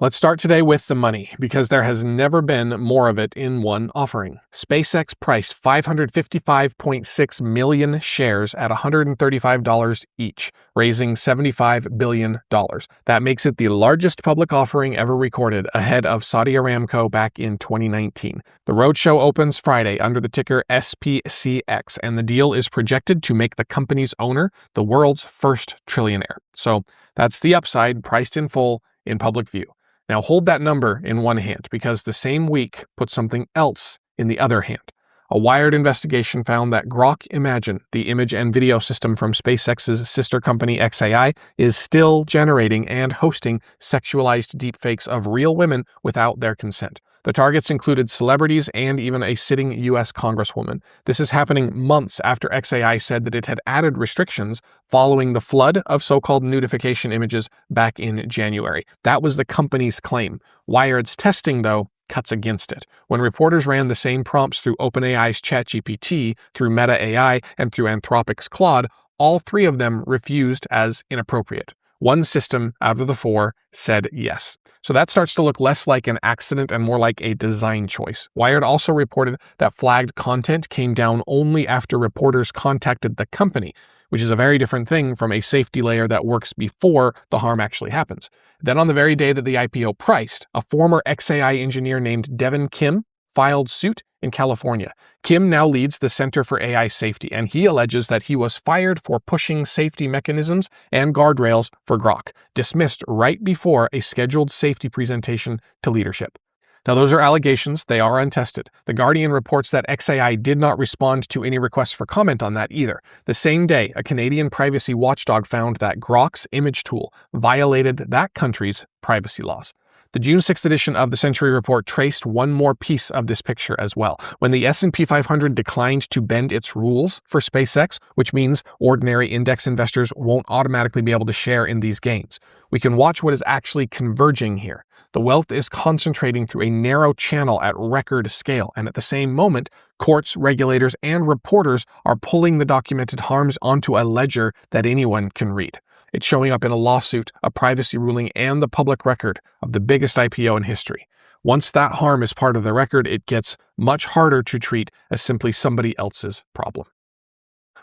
Let's start today with the money, because there has never been more of it in one offering. SpaceX priced 555.6 million shares at $135 each, raising $75 billion. That makes it the largest public offering ever recorded, ahead of Saudi Aramco back in 2019. The roadshow opens Friday under the ticker SPCX, and the deal is projected to make the company's owner the world's first trillionaire. So that's the upside, priced in full, in public view. Now hold that number in one hand, because the same week put something else in the other hand. A Wired investigation found that Grok Imagine, the image and video system from SpaceX's sister company xAI, is still generating and hosting sexualized deepfakes of real women without their consent. The targets included celebrities and even a sitting U.S. congresswoman. This is happening months after xAI said that it had added restrictions following the flood of so-called nudification images back in January. That was the company's claim. Wired's testing, though, cuts against it. When reporters ran the same prompts through OpenAI's ChatGPT, through Meta AI, and through Anthropic's Claude, all three of them refused as inappropriate. One system out of the four said yes. So that starts to look less like an accident and more like a design choice. Wired also reported that flagged content came down only after reporters contacted the company, which is a very different thing from a safety layer that works before the harm actually happens. Then on the very day that the IPO priced, a former xAI engineer named Devin Kim filed suit in California. Kim now leads the Center for AI Safety, and he alleges that he was fired for pushing safety mechanisms and guardrails for Grok, dismissed right before a scheduled safety presentation to leadership. Now, those are allegations. They are untested. The Guardian reports that xAI did not respond to any requests for comment on that either. The same day, a Canadian privacy watchdog found that Grok's image tool violated that country's privacy laws. The June 6th edition of the Century Report traced one more piece of this picture as well. When the S&P 500 declined to bend its rules for SpaceX, which means ordinary index investors won't automatically be able to share in these gains, we can watch what is actually converging here. The wealth is concentrating through a narrow channel at record scale, and at the same moment, courts, regulators, and reporters are pulling the documented harms onto a ledger that anyone can read. It's showing up in a lawsuit, a privacy ruling, and the public record of the biggest IPO in history. Once that harm is part of the record, it gets much harder to treat as simply somebody else's problem.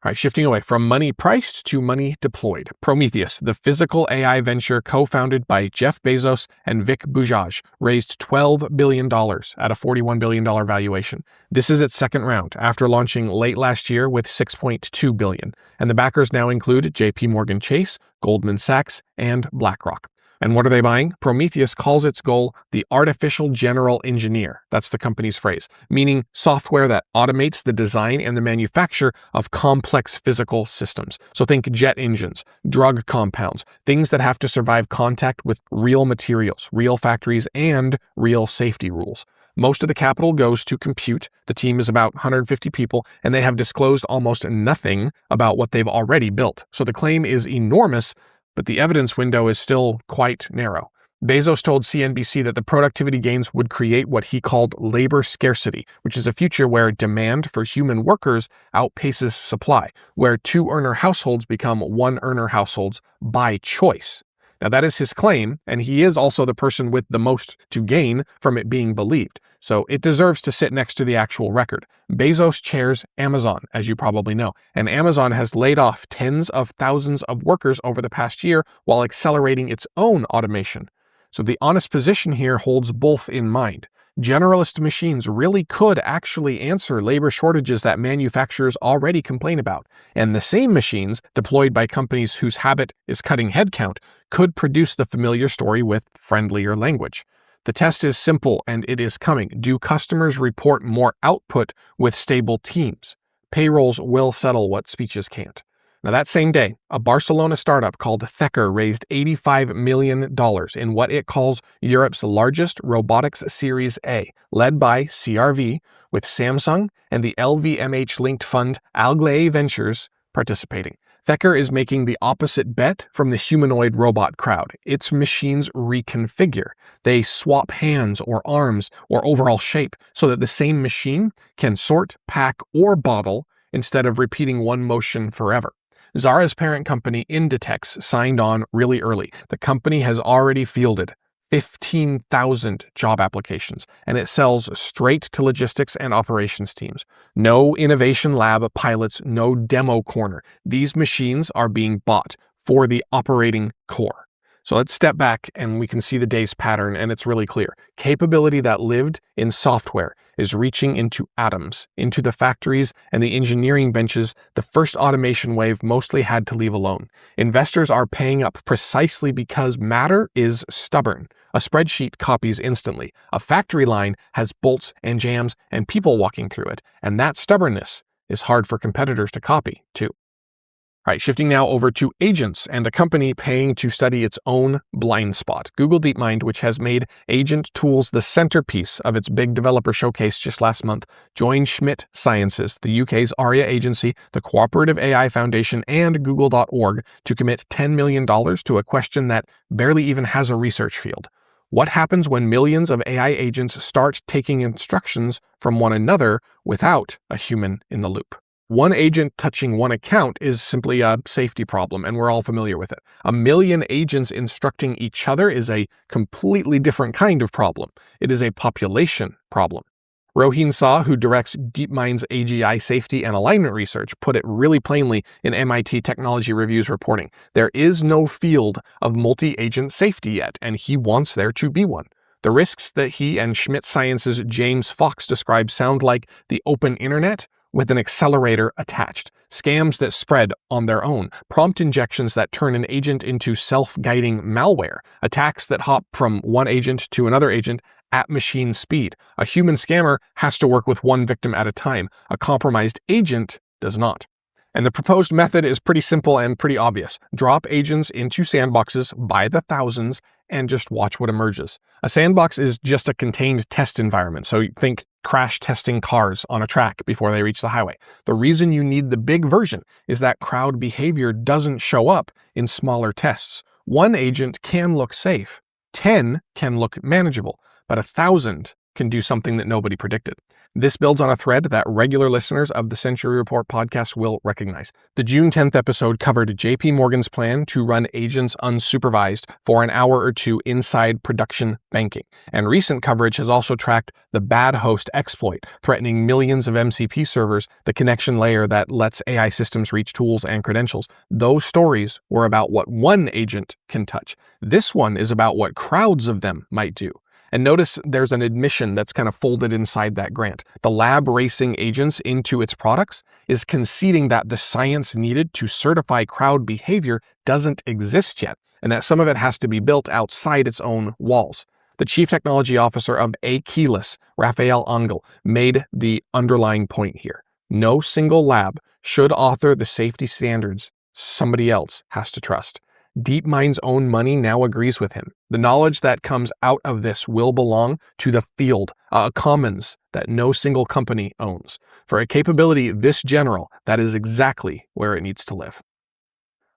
All right, shifting away from money priced to money deployed. Prometheus, the physical AI venture co-founded by Jeff Bezos and Vic Bujaj, raised $12 billion at a $41 billion valuation. This is its second round, after launching late last year with $6.2 billion. And the backers now include JP Morgan Chase, Goldman Sachs, and BlackRock. And what are they buying? Prometheus calls its goal the artificial general engineer. That's the company's phrase, meaning software that automates the design and the manufacture of complex physical systems. So think jet engines, drug compounds, things that have to survive contact with real materials, real factories, and real safety rules. Most of the capital goes to compute. The team is about 150 people, and they have disclosed almost nothing about what they've already built. So the claim is enormous, but the evidence window is still quite narrow. Bezos told CNBC that the productivity gains would create what he called labor scarcity, which is a future where demand for human workers outpaces supply, where two-earner households become one-earner households by choice. Now, that is his claim, and he is also the person with the most to gain from it being believed, so it deserves to sit next to the actual record. Bezos chairs Amazon, as you probably know, and Amazon has laid off tens of thousands of workers over the past year while accelerating its own automation. So the honest position here holds both in mind. Generalist machines really could actually answer labor shortages that manufacturers already complain about, and the same machines, deployed by companies whose habit is cutting headcount, could produce the familiar story with friendlier language. The test is simple, and it is coming. Do customers report more output with stable teams? Payrolls will settle what speeches can't. Now, that same day, a Barcelona startup called Theker raised $85 million in what it calls Europe's largest robotics Series A, led by CRV, with Samsung and the LVMH-linked fund Alglae Ventures participating. Theker is making the opposite bet from the humanoid robot crowd. Its machines reconfigure. They swap hands or arms or overall shape so that the same machine can sort, pack, or bottle instead of repeating one motion forever. Zara's parent company Inditex signed on really early. The company has already fielded 15,000 job applications, and it sells straight to logistics and operations teams. No innovation lab pilots, no demo corner. These machines are being bought for the operating core. So let's step back and we can see the day's pattern, and it's really clear. Capability that lived in software is reaching into atoms, into the factories and the engineering benches the first automation wave mostly had to leave alone. Investors are paying up precisely because matter is stubborn. A spreadsheet copies instantly. A factory line has bolts and jams and people walking through it, and that stubbornness is hard for competitors to copy, too. All right, shifting now over to agents and a company paying to study its own blind spot. Google DeepMind, which has made agent tools the centerpiece of its big developer showcase just last month, joined Schmidt Sciences, the UK's ARIA agency, the Cooperative AI Foundation, and Google.org to commit $10 million to a question that barely even has a research field. What happens when millions of AI agents start taking instructions from one another without a human in the loop? One agent touching one account is simply a safety problem, and we're all familiar with it. A million agents instructing each other is a completely different kind of problem. It is a population problem. Rohin Shah, who directs DeepMind's AGI safety and alignment research, put it really plainly in MIT Technology Review's reporting. There is no field of multi-agent safety yet, and he wants there to be one. The risks that he and Schmidt Sciences' James Fox describe sound like the open internet with an accelerator attached, scams that spread on their own, prompt injections that turn an agent into self-guiding malware, attacks that hop from one agent to another agent at machine speed. A human scammer has to work with one victim at a time. A compromised agent does not. And the proposed method is pretty simple and pretty obvious. Drop agents into sandboxes by the thousands and just watch what emerges. A sandbox is just a contained test environment, so think crash testing cars on a track before they reach the highway. The reason you need the big version is that crowd behavior doesn't show up in smaller tests. One agent can look safe, 10 can look manageable, but 1,000 can do something that nobody predicted. This builds on a thread that regular listeners of the Century Report podcast will recognize. The June 10th episode covered JP Morgan's plan to run agents unsupervised for an hour or two inside production banking. And recent coverage has also tracked the bad host exploit, threatening millions of MCP servers, the connection layer that lets AI systems reach tools and credentials. Those stories were about what one agent can touch. This one is about what crowds of them might do. And notice there's an admission that's kind of folded inside that grant. The lab racing agents into its products is conceding that the science needed to certify crowd behavior doesn't exist yet, and that some of it has to be built outside its own walls. The chief technology officer of Keyless, Raphael Angel, made the underlying point here. No single lab should author the safety standards somebody else has to trust. DeepMind's own money now agrees with him. The knowledge that comes out of this will belong to the field, a commons that no single company owns. For a capability this general, that is exactly where it needs to live.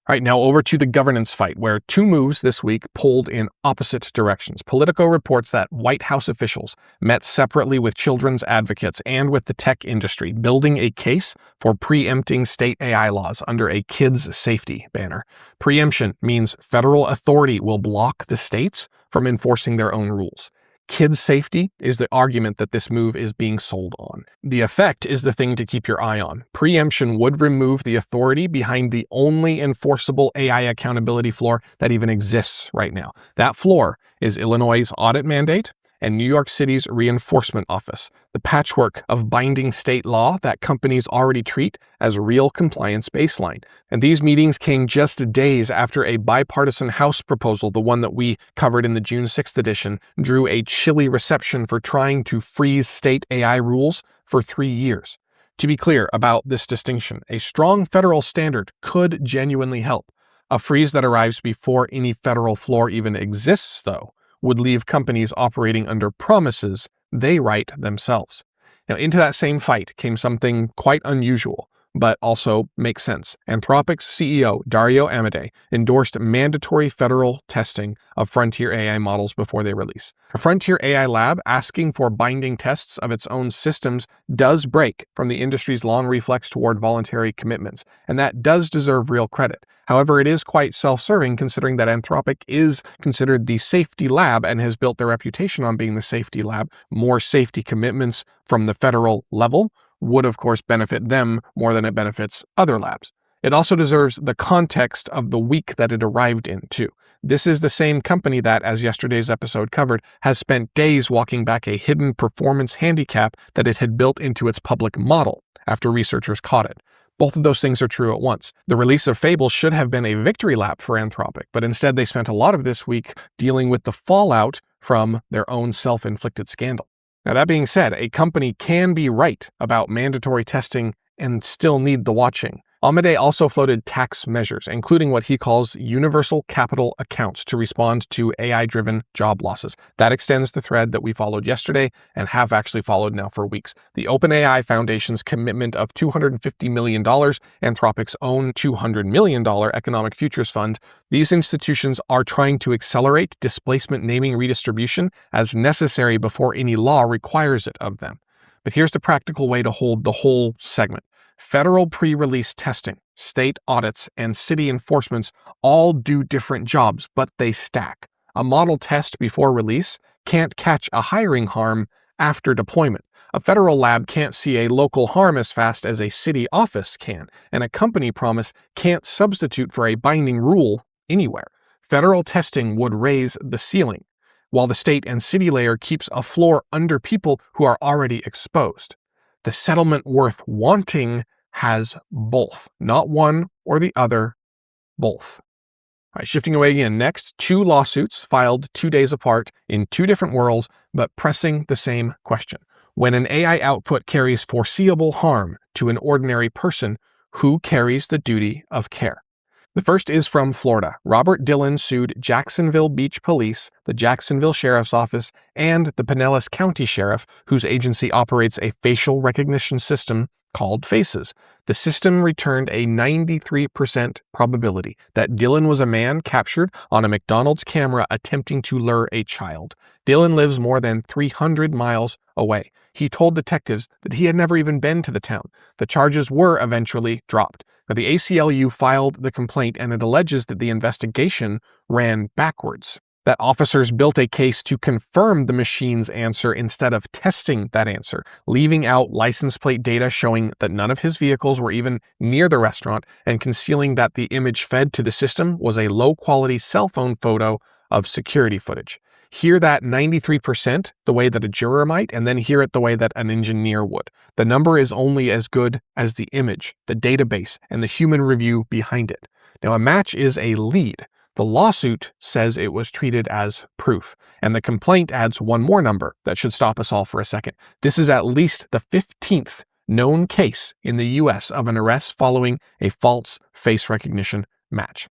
All right, now over to the governance fight, where two moves this week pulled in opposite directions. Politico reports that White House officials met separately with children's advocates and with the tech industry, building a case for preempting state AI laws under a kids' safety banner. Preemption means federal authority will block the states from enforcing their own rules. Kids' safety is the argument that this move is being sold on. The effect is the thing to keep your eye on. Preemption would remove the authority behind the only enforceable AI accountability floor that even exists right now. That floor is Illinois' audit mandate and New York City's reinforcement office, the patchwork of binding state law that companies already treat as real compliance baseline. And these meetings came just days after a bipartisan House proposal, the one that we covered in the June 6th edition, drew a chilly reception for trying to freeze state AI rules for 3 years. To be clear about this distinction, a strong federal standard could genuinely help. A freeze that arrives before any federal floor even exists, though, would leave companies operating under promises they write themselves. Now, into that same fight came something quite unusual. but also makes sense. Anthropic's CEO, Dario Amodei, endorsed mandatory federal testing of frontier AI models before they release. A frontier AI lab asking for binding tests of its own systems does break from the industry's long reflex toward voluntary commitments, and that does deserve real credit. However, it is quite self-serving considering that Anthropic is considered the safety lab and has built their reputation on being the safety lab. More safety commitments from the federal level would, of course, benefit them more than it benefits other labs. It also deserves the context of the week that it arrived in, too. This is the same company that, as yesterday's episode covered, has spent days walking back a hidden performance handicap that it had built into its public model after researchers caught it. Both of those things are true at once. The release of Fable should have been a victory lap for Anthropic, but instead they spent a lot of this week dealing with the fallout from their own self-inflicted scandal. Now, that being said, a company can be right about mandatory testing and still need the watching. Amodei also floated tax measures, including what he calls universal capital accounts to respond to AI-driven job losses. That extends the thread that we followed yesterday and have actually followed now for weeks. The OpenAI Foundation's commitment of $250 million, Anthropic's own $200 million economic futures fund, these institutions are trying to accelerate displacement naming redistribution as necessary before any law requires it of them. But here's the practical way to hold the whole segment. Federal pre-release testing, state audits, and city enforcements all do different jobs, but they stack. A model test before release can't catch a hiring harm after deployment. A federal lab can't see a local harm as fast as a city office can, and a company promise can't substitute for a binding rule anywhere. Federal testing would raise the ceiling, while the state and city layer keeps a floor under people who are already exposed. The settlement worth wanting has both, not one or the other, both. All right, shifting away again. Next, 2 lawsuits filed 2 days apart in 2 different worlds, but pressing the same question. When an AI output carries foreseeable harm to an ordinary person, who carries the duty of care? The first is from Florida. Robert Dillon sued Jacksonville Beach Police, the Jacksonville Sheriff's Office, and the Pinellas County Sheriff, whose agency operates a facial recognition system called Faces. The system returned a 93% probability that Dillon was a man captured on a McDonald's camera attempting to lure a child. Dillon lives more than 300 miles away. He told detectives that he had never even been to the town. The charges were eventually dropped. Now, the ACLU filed the complaint, and it alleges that the investigation ran backwards, that officers built a case to confirm the machine's answer instead of testing that answer, leaving out license plate data showing that none of his vehicles were even near the restaurant, and concealing that the image fed to the system was a low-quality cell phone photo of security footage. Hear that 93% the way that a juror might, and then hear it the way that an engineer would. The number is only as good as the image, the database, and the human review behind it. Now, a match is a lead. The lawsuit says it was treated as proof, and the complaint adds one more number that should stop us all for a second. This is at least the 15th known case in the US of an arrest following a false face recognition match.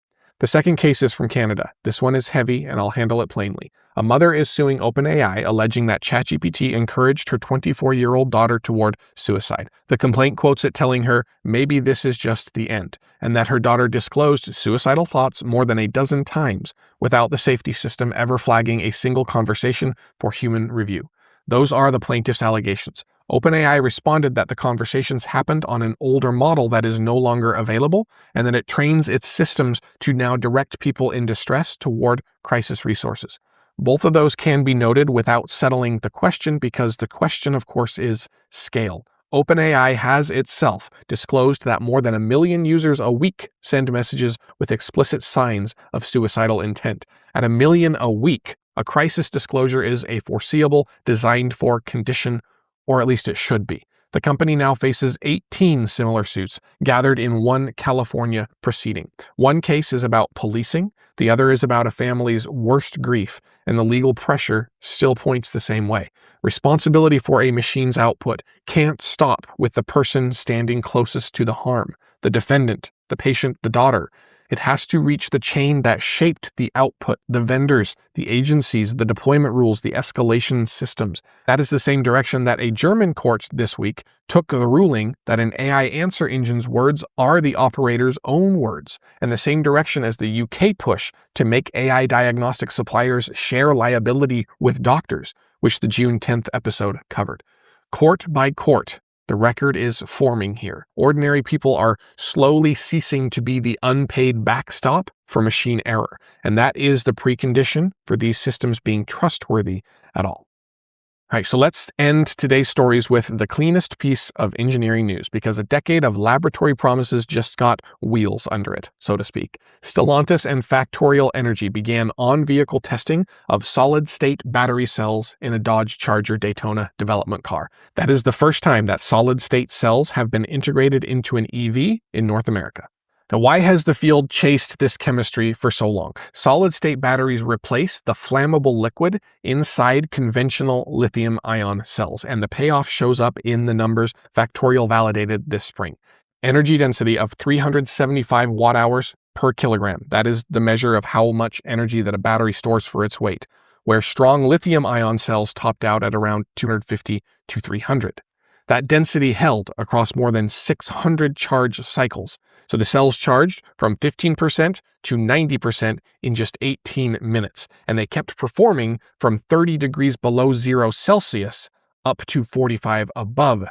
The second case is from Canada. This one is heavy, and I'll handle it plainly. A mother is suing OpenAI, alleging that ChatGPT encouraged her 24-year-old daughter toward suicide. The complaint quotes it telling her, "Maybe this is just the end," and that her daughter disclosed suicidal thoughts more than a dozen times without the safety system ever flagging a single conversation for human review. Those are the plaintiff's allegations. OpenAI responded that the conversations happened on an older model that is no longer available, and that it trains its systems to now direct people in distress toward crisis resources. Both of those can be noted without settling the question, because the question, of course, is scale. OpenAI has itself disclosed that more than 1 million users a week send messages with explicit signs of suicidal intent. At 1 million a week, a crisis disclosure is a foreseeable, designed for condition, or at least it should be. The company now faces 18 similar suits gathered in one California proceeding. One case is about policing, the other is about a family's worst grief, and the legal pressure still points the same way. Responsibility for a machine's output can't stop with the person standing closest to the harm, the defendant, the patient, the daughter. It has to reach the chain that shaped the output, the vendors, the agencies, the deployment rules, the escalation systems. That is the same direction that a German court this week took the ruling that an AI answer engine's words are the operator's own words, and the same direction as the UK push to make AI diagnostic suppliers share liability with doctors, which the June 10th episode covered. Court by court, the record is forming here. Ordinary people are slowly ceasing to be the unpaid backstop for machine error, and that is the precondition for these systems being trustworthy at all. All right, so let's end today's stories with the cleanest piece of engineering news, because a decade of laboratory promises just got wheels under it, so to speak. Stellantis and Factorial Energy began on-vehicle testing of solid-state battery cells in a Dodge Charger Daytona development car. That is the first time that solid-state cells have been integrated into an EV in North America. Now, why has the field chased this chemistry for so long? Solid-state batteries replace the flammable liquid inside conventional lithium-ion cells, and the payoff shows up in the numbers Factorial validated this spring. Energy density of 375 watt-hours per kilogram. That is the measure of how much energy that a battery stores for its weight, where strong lithium-ion cells topped out at around 250 to 300. That density held across more than 600 charge cycles. So the cells charged from 15% to 90% in just 18 minutes, and they kept performing from 30 degrees below 0 Celsius up to 45 above.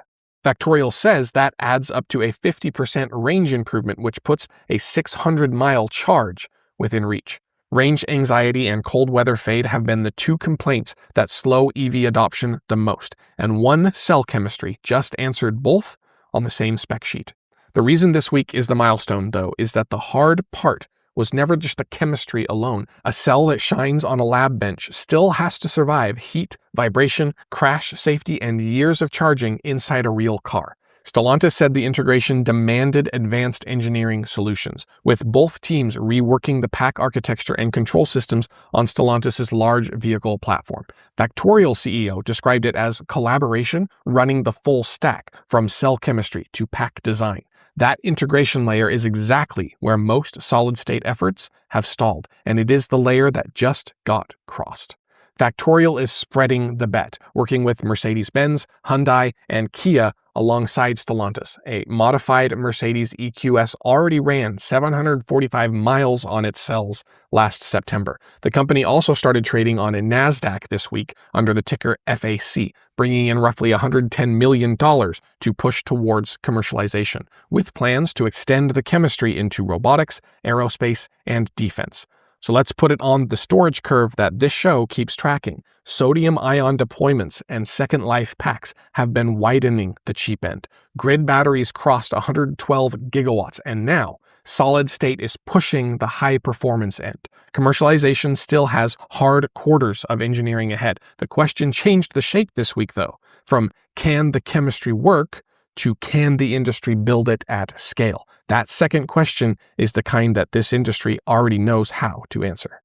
Factorial says that adds up to a 50% range improvement, which puts a 600-mile charge within reach. Range anxiety and cold weather fade have been the two complaints that slow EV adoption the most, and one cell chemistry just answered both on the same spec sheet. The reason this week is the milestone, though, is that the hard part was never just the chemistry alone. A cell that shines on a lab bench still has to survive heat, vibration, crash safety, and years of charging inside a real car. Stellantis said the integration demanded advanced engineering solutions, with both teams reworking the pack architecture and control systems on Stellantis' large vehicle platform. Factorial CEO described it as collaboration running the full stack, from cell chemistry to pack design. That integration layer is exactly where most solid-state efforts have stalled, and it is the layer that just got crossed. Factorial is spreading the bet, working with Mercedes-Benz, Hyundai, and Kia alongside Stellantis. A modified Mercedes EQS already ran 745 miles on its cells last September. The company also started trading on a NASDAQ this week under the ticker FAC, bringing in roughly $110 million to push towards commercialization, with plans to extend the chemistry into robotics, aerospace, and defense. So let's put it on the storage curve that this show keeps tracking. Sodium-ion deployments and second life packs have been widening the cheap end. Grid batteries crossed 112 gigawatts, and now solid-state is pushing the high-performance end. Commercialization still has hard quarters of engineering ahead. The question changed the shape this week, though, from can the chemistry work to can the industry build it at scale? That second question is the kind that this industry already knows how to answer.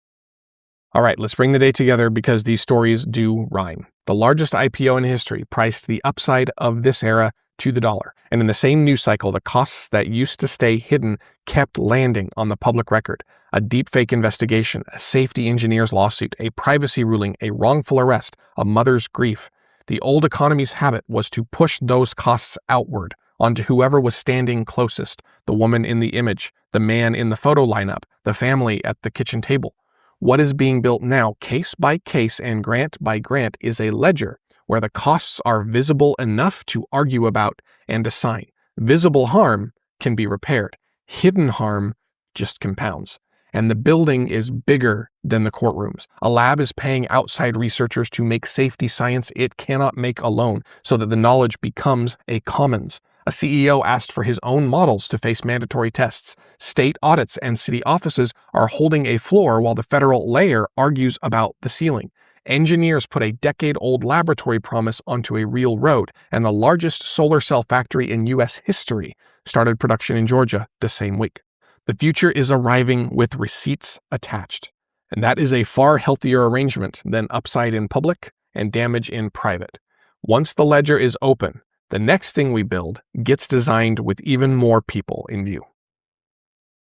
All right, let's bring the day together because these stories do rhyme. The largest IPO in history priced the upside of this era to the dollar. And in the same news cycle, the costs that used to stay hidden kept landing on the public record. A deepfake investigation, a safety engineer's lawsuit, a privacy ruling, a wrongful arrest, a mother's grief. The old economy's habit was to push those costs outward onto whoever was standing closest, the woman in the image, the man in the photo lineup, the family at the kitchen table. What is being built now, case by case and grant by grant, is a ledger where the costs are visible enough to argue about and assign. Visible harm can be repaired. Hidden harm just compounds. And the building is bigger than the courtrooms. A lab is paying outside researchers to make safety science it cannot make alone, so that the knowledge becomes a commons. A CEO asked for his own models to face mandatory tests. State audits and city offices are holding a floor while the federal layer argues about the ceiling. Engineers put a decade-old laboratory promise onto a real road, and the largest solar cell factory in U.S. history started production in Georgia the same week. The future is arriving with receipts attached, and that is a far healthier arrangement than upside in public and damage in private. Once the ledger is open, the next thing we build gets designed with even more people in view.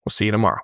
We'll see you tomorrow.